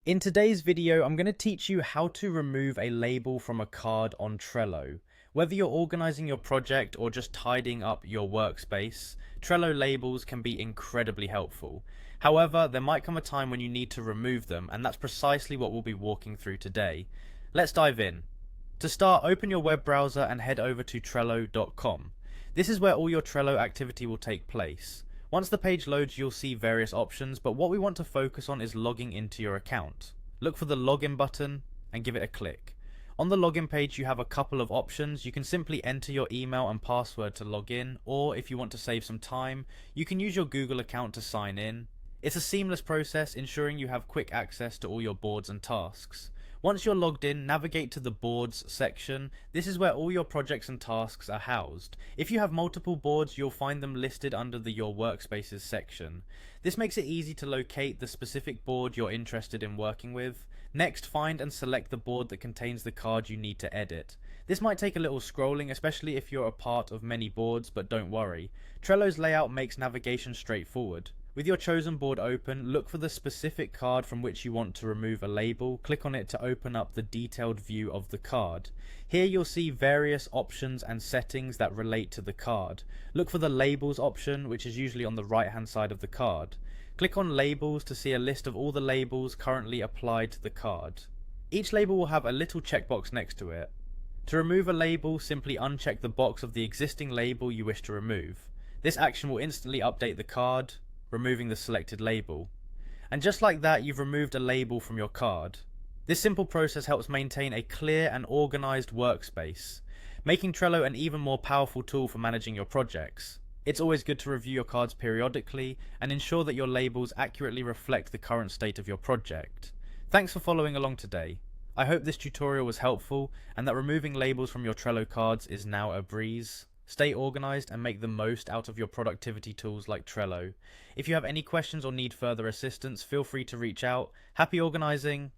In today's video, I'm going to teach you how to remove a label from a card on Trello. Whether you're organizing your project or just tidying up your workspace, Trello labels can be incredibly helpful. However, there might come a time when you need to remove them, and that's precisely what we'll be walking through today. Let's dive in. To start, open your web browser and head over to Trello.com. This is where all your Trello activity will take place. Once the page loads, you'll see various options, but what we want to focus on is logging into your account. Look for the login button and give it a click. On the login page, you have a couple of options. You can simply enter your email and password to log in, or if you want to save some time, you can use your Google account to sign in. It's a seamless process, ensuring you have quick access to all your boards and tasks. Once you're logged in, navigate to the Boards section. This is where all your projects and tasks are housed. If you have multiple boards, you'll find them listed under the Your Workspaces section. This makes it easy to locate the specific board you're interested in working with. Next, find and select the board that contains the card you need to edit. This might take a little scrolling, especially if you're a part of many boards, but don't worry. Trello's layout makes navigation straightforward. With your chosen board open, look for the specific card from which you want to remove a label. Click on it to open up the detailed view of the card. Here you'll see various options and settings that relate to the card. Look for the labels option, which is usually on the right hand side of the card. Click on labels to see a list of all the labels currently applied to the card. Each label will have a little checkbox next to it. To remove a label, simply uncheck the box of the existing label you wish to remove. This action will instantly update the card, removing the selected label. And just like that, you've removed a label from your card. This simple process helps maintain a clear and organized workspace, making Trello an even more powerful tool for managing your projects. It's always good to review your cards periodically and ensure that your labels accurately reflect the current state of your project. Thanks for following along today. I hope this tutorial was helpful and that removing labels from your Trello cards is now a breeze. Stay organized and make the most out of your productivity tools like Trello. If you have any questions or need further assistance, feel free to reach out. Happy organizing!